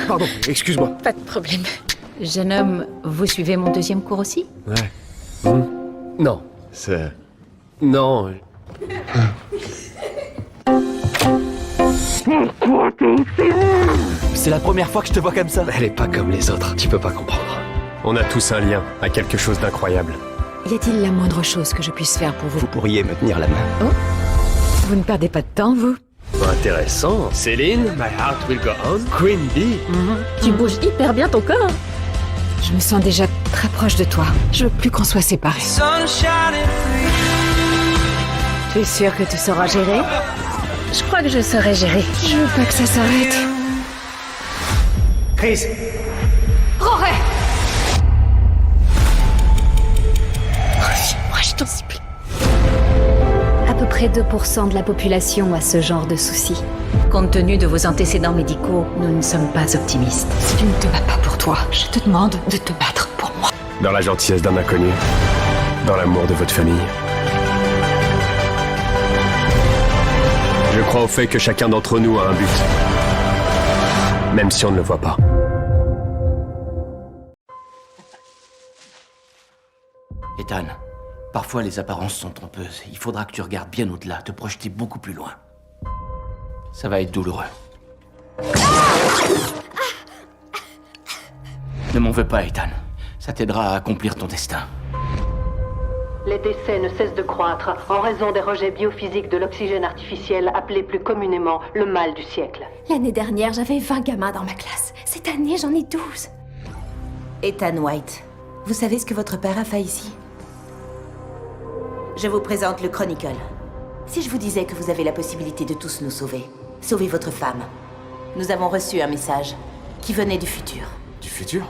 Pardon, excuse-moi. Pas de problème. Jeune homme, vous suivez mon deuxième cours aussi? Ouais. Non, c'est... Non. C'est la première fois que je te vois comme ça. Elle est pas comme les autres, tu peux pas comprendre. On a tous un lien à quelque chose d'incroyable. Y a-t-il la moindre chose que je puisse faire pour vous? Vous pourriez me tenir la main. Oh, vous ne perdez pas de temps, vous? Intéressant. Céline, My Heart Will Go On, Queen Bee. Tu bouges hyper bien ton corps. Je me sens déjà très proche de toi. Je veux plus qu'on soit séparés. Tu es sûr que tu sauras gérer? Je crois que je saurais gérer. Je veux pas que ça s'arrête. Chris, Rory! Reviens-moi, je t'en supplie. À peu près 2% de la population a ce genre de soucis. Compte tenu de vos antécédents médicaux, nous ne sommes pas optimistes. Si tu ne te bats pas pour toi, je te demande de te battre pour moi. Dans la gentillesse d'un inconnu. Dans l'amour de votre famille. Je crois au fait que chacun d'entre nous a un but. Même si on ne le voit pas. Ethan, parfois les apparences sont trompeuses. Il faudra que tu regardes bien au-delà, te projeter beaucoup plus loin. Ça va être douloureux. Ne m'en veux pas, Ethan. Ça t'aidera à accomplir ton destin. Les décès ne cessent de croître en raison des rejets biophysiques de l'oxygène artificiel appelé plus communément le mal du siècle. L'année dernière, j'avais 20 gamins dans ma classe. Cette année, j'en ai 12. Ethan White, vous savez ce que votre père a fait ici? Je vous présente le Chronicle. Si je vous disais que vous avez la possibilité de tous nous sauver, sauver votre femme. Nous avons reçu un message qui venait du futur. Du futur?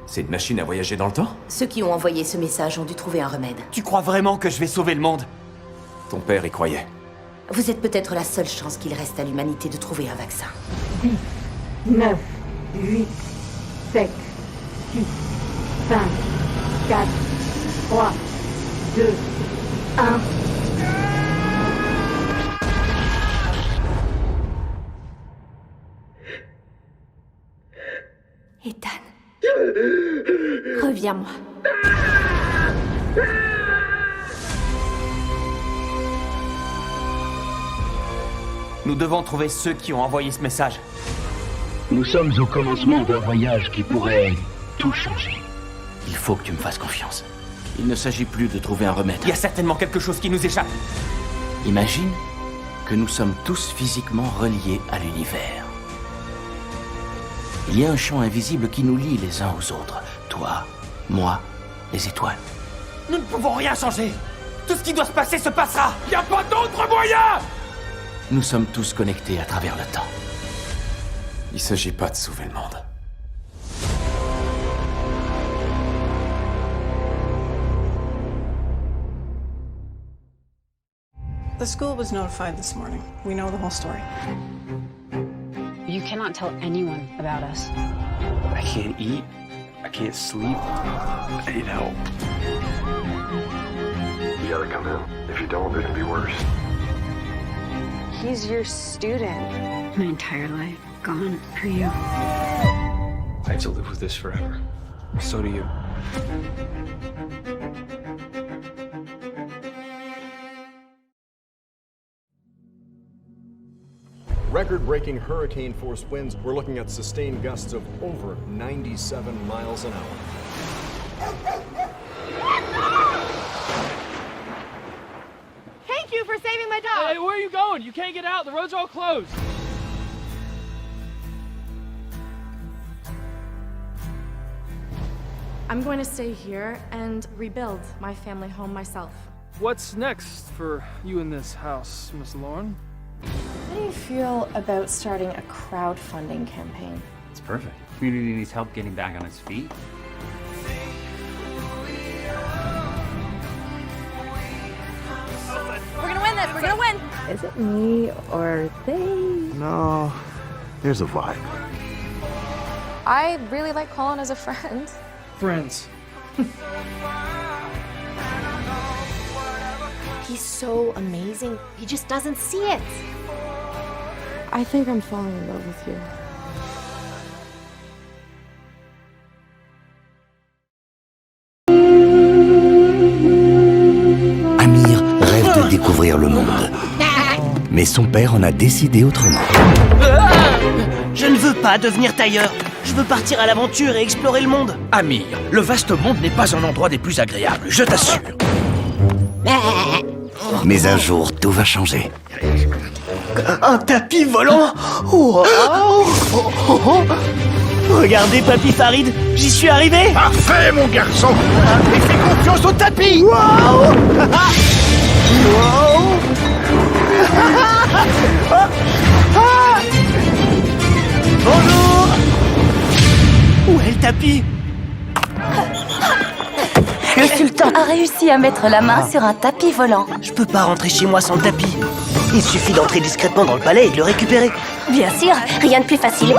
C'est une machine à voyager dans le temps? Ceux qui ont envoyé ce message ont dû trouver un remède. Tu crois vraiment que je vais sauver le monde? Ton père y croyait. Vous êtes peut-être la seule chance qu'il reste à l'humanité de trouver un vaccin. 9, 8, 7, 6, 5, 4, 3, 2, 1. Ethan. Reviens-moi. Nous devons trouver ceux qui ont envoyé ce message. Nous sommes au commencement d'un voyage qui pourrait tout changer. Il faut que tu me fasses confiance. Il ne s'agit plus de trouver un remède. Il y a certainement quelque chose qui nous échappe. Imagine que nous sommes tous physiquement reliés à l'univers. Il y a un champ invisible qui nous lie les uns aux autres. Toi, moi, les étoiles. Nous ne pouvons rien changer. Tout ce qui doit se passer se passera. Il n'y a pas d'autre moyen. Nous sommes tous connectés à travers le temps. Il s'agit pas de sauver le monde. The school was notified this morning. We know the whole story. You cannot tell anyone about us. I can't eat. I can't sleep. I need help. You gotta come in. If you don't, it can be worse. He's your student. My entire life gone for you. I have to live with this forever. So do you. Record-breaking hurricane-force winds, we're looking at sustained gusts of over 97 miles an hour. Thank you for saving my dog! Hey, where are you going? You can't get out. The roads are all closed. I'm going to stay here and rebuild my family home myself. What's next for you in this house, Miss Lauren? How do you feel about starting a crowdfunding campaign? It's perfect. Community needs help getting back on its feet. We're gonna win this! We're gonna win! Is it me or they? No, there's a vibe. I really like Colin as a friend. Friends. He's so amazing. He just doesn't see it. I think I'm falling in love with you. découvrir le monde. Mais son père en a décidé autrement. Je ne veux pas devenir tailleur. Je veux partir à l'aventure et explorer le monde. Amir, le vaste monde n'est pas un endroit des plus agréables, je t'assure. Mais un jour, tout va changer. Un tapis volant. Wow. Regardez, Papy Farid, j'y suis arrivé. Parfait, mon garçon. Et fais confiance au tapis. Wow. Wow. Bonjour. Où est le tapis? Le sultan a réussi à mettre la main sur un tapis volant. Je peux pas rentrer chez moi sans le tapis. Il suffit d'entrer discrètement dans le palais et de le récupérer. Bien sûr, rien de plus facile.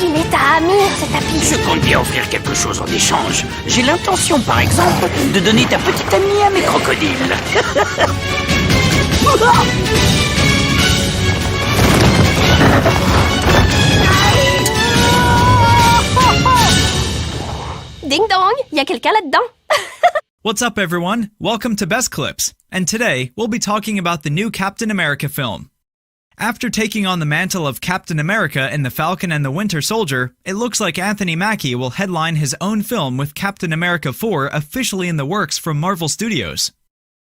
Il est à Amir, ce tapis. Je compte bien offrir quelque chose en échange. J'ai l'intention, par exemple, de donner ta petite amie à mes crocodiles. Ding dong, y a quelqu'un là-dedans. What's up, everyone? Welcome to Best Clips, and today we'll be talking about the new Captain America film. After taking on the mantle of Captain America in The Falcon and the Winter Soldier, it looks like Anthony Mackie will headline his own film with Captain America 4 officially in the works from Marvel Studios.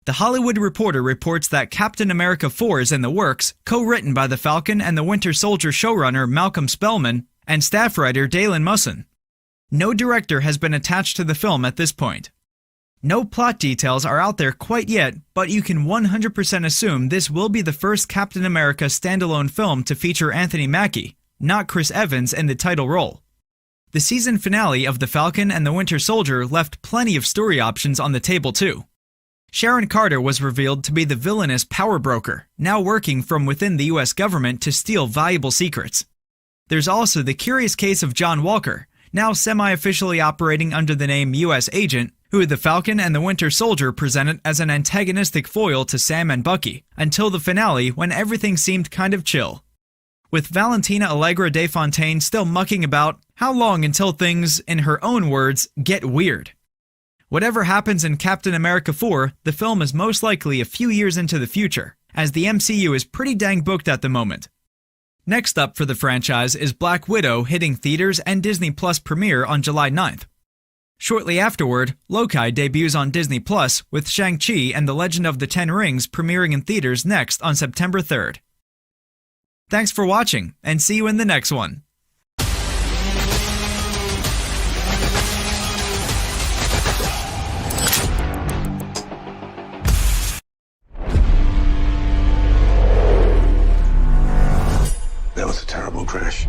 The Hollywood Reporter reports that Captain America 4 is in the works, co-written by The Falcon and the Winter Soldier showrunner Malcolm Spellman and staff writer Dalen Musson. No director has been attached to the film at this point. No plot details are out there quite yet, but you can 100% assume this will be the first Captain America standalone film to feature Anthony Mackie, not Chris Evans in the title role. The season finale of The Falcon and the Winter Soldier left plenty of story options on the table too. Sharon Carter was revealed to be the villainous power broker, now working from within the US government to steal valuable secrets. There's also the curious case of John Walker, now semi-officially operating under the name US Agent, who the Falcon and the Winter Soldier presented as an antagonistic foil to Sam and Bucky, until the finale when everything seemed kind of chill. With Valentina Allegra de Fontaine still mucking about, how long until things, in her own words, get weird? Whatever happens in Captain America 4, the film is most likely a few years into the future, as the MCU is pretty dang booked at the moment. Next up for the franchise is Black Widow hitting theaters and Disney Plus premiere on July 9th. Shortly afterward, Loki debuts on Disney Plus with Shang-Chi and the Legend of the Ten Rings premiering in theaters next on September 3rd. Thanks for watching, and see you in the next one. That was a terrible crash.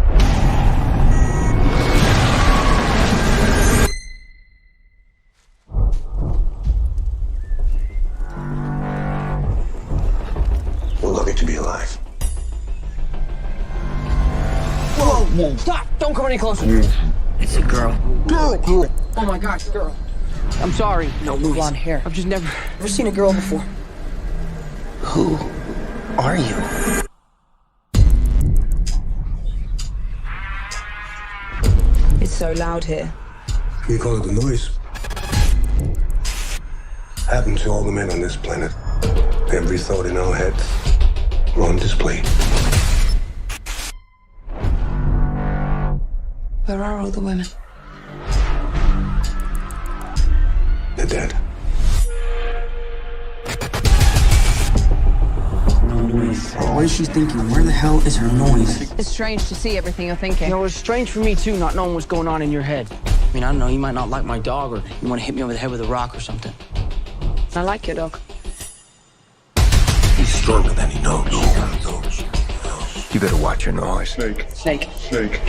We're lucky to be alive. Whoa, whoa, stop! Don't come any closer. It's a girl. Girl! Oh my gosh, girl. I'm sorry. No, blonde hair. I've just never seen a girl before. Who are you? It's so loud here. We call it the noise. Happened to all the men on this planet. Every thought in our heads were on display. Where are all the women? They're dead. No noise. What is she thinking? Where the hell is her noise? It's strange to see everything you're thinking. You know, it's strange for me too, not knowing what's going on in your head. I mean, I don't know, you might not like my dog, or you want to hit me over the head with a rock or something. I like your dog. He's stronger than he knows. You better watch your noise. Snake. Snake. Snake.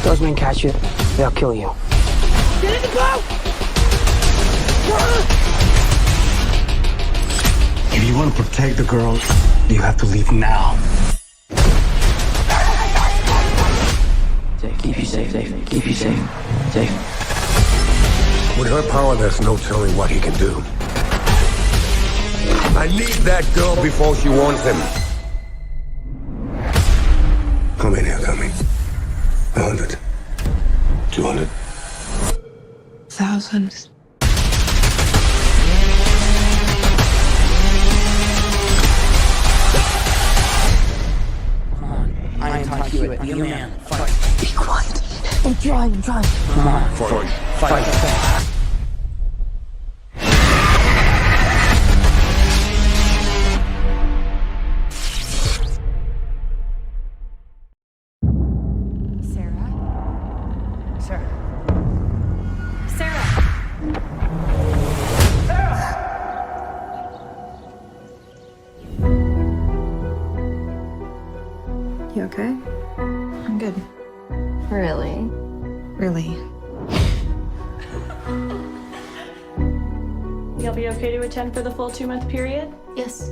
Those men catch you, they'll kill you. Get in the boat! If you want to protect the girls, you have to leave now. Keep you safe, keep you safe, safe. With her power, there's no telling what he can do. I need that girl before she wants him. How many are coming? 100? 200? Thousands. Come on. I am Todd Hewitt. Be a man. Fight. Be quiet. I'm trying. Come on. Fight. You okay? I'm good. Really? Really. You'll be okay to attend for the full 2-month period? Yes.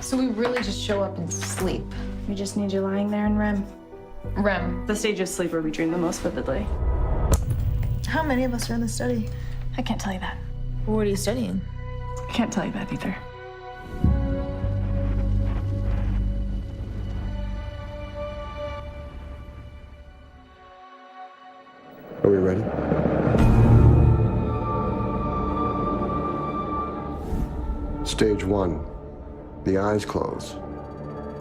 So we really just show up and sleep. We just need you lying there in REM. REM. The stage of sleep where we dream the most vividly. How many of us are in the study? I can't tell you that. What are you studying? I can't tell you that either. Are we ready? Stage 1. The eyes close.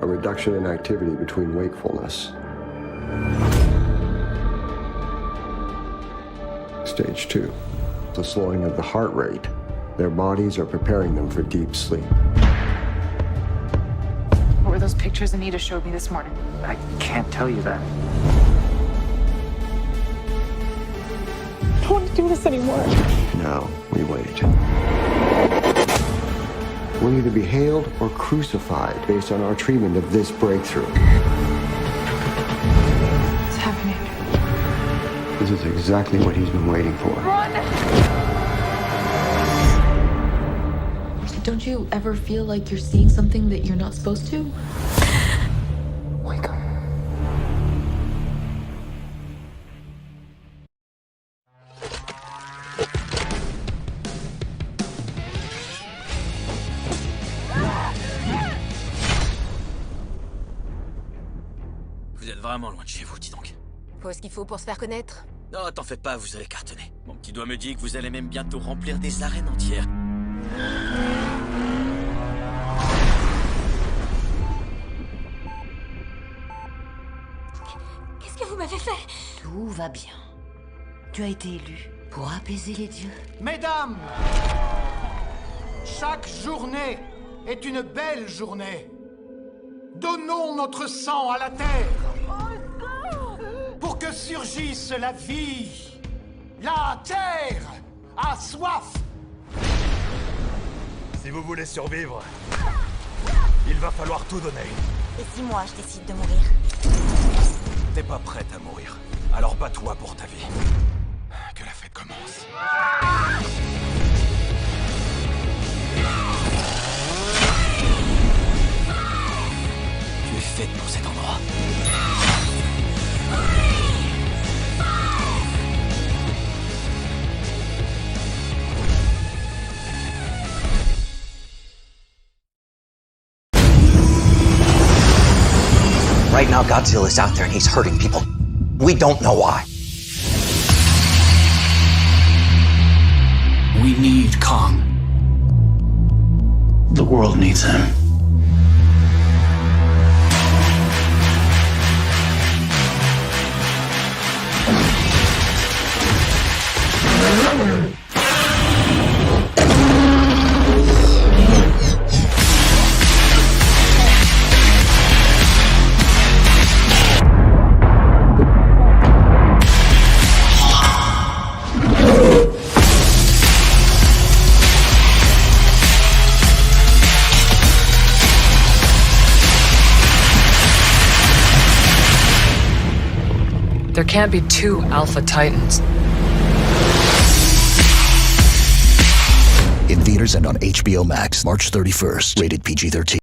A reduction in activity between wakefulness. Stage 2. The slowing of the heart rate. Their bodies are preparing them for deep sleep. What were those pictures Anita showed me this morning? I can't tell you that. I don't want to do this anymore. Now we wait. We'll either be hailed or crucified based on our treatment of this breakthrough. What's happening? This is exactly what he's been waiting for. Don't you ever feel like you're seeing something that you're not supposed to? Wake up. Vous êtes vraiment loin de chez vous, dis donc. Faut ce qu'il faut pour se faire connaître. Non, t'en fais pas, vous allez cartonner. Mon petit doigt me dit que vous allez même bientôt remplir des arènes entières. Qu'est-ce que vous m'avez fait? Tout va bien. Tu as été élu pour apaiser les dieux. Mesdames, chaque journée est une belle journée. Donnons notre sang à la terre pour que surgisse la vie. La terre a soif. Si vous voulez survivre, il va falloir tout donner. Et si moi je décide de mourir? T'es pas prête à mourir, alors bats-toi pour ta vie. Que la fête commence. Tu es faite pour cet endroit. Right now, Godzilla's out there and he's hurting people. We don't know why. We need Kong. The world needs him. There can't be two Alpha Titans. In theaters and on HBO Max, March 31st. Rated PG-13.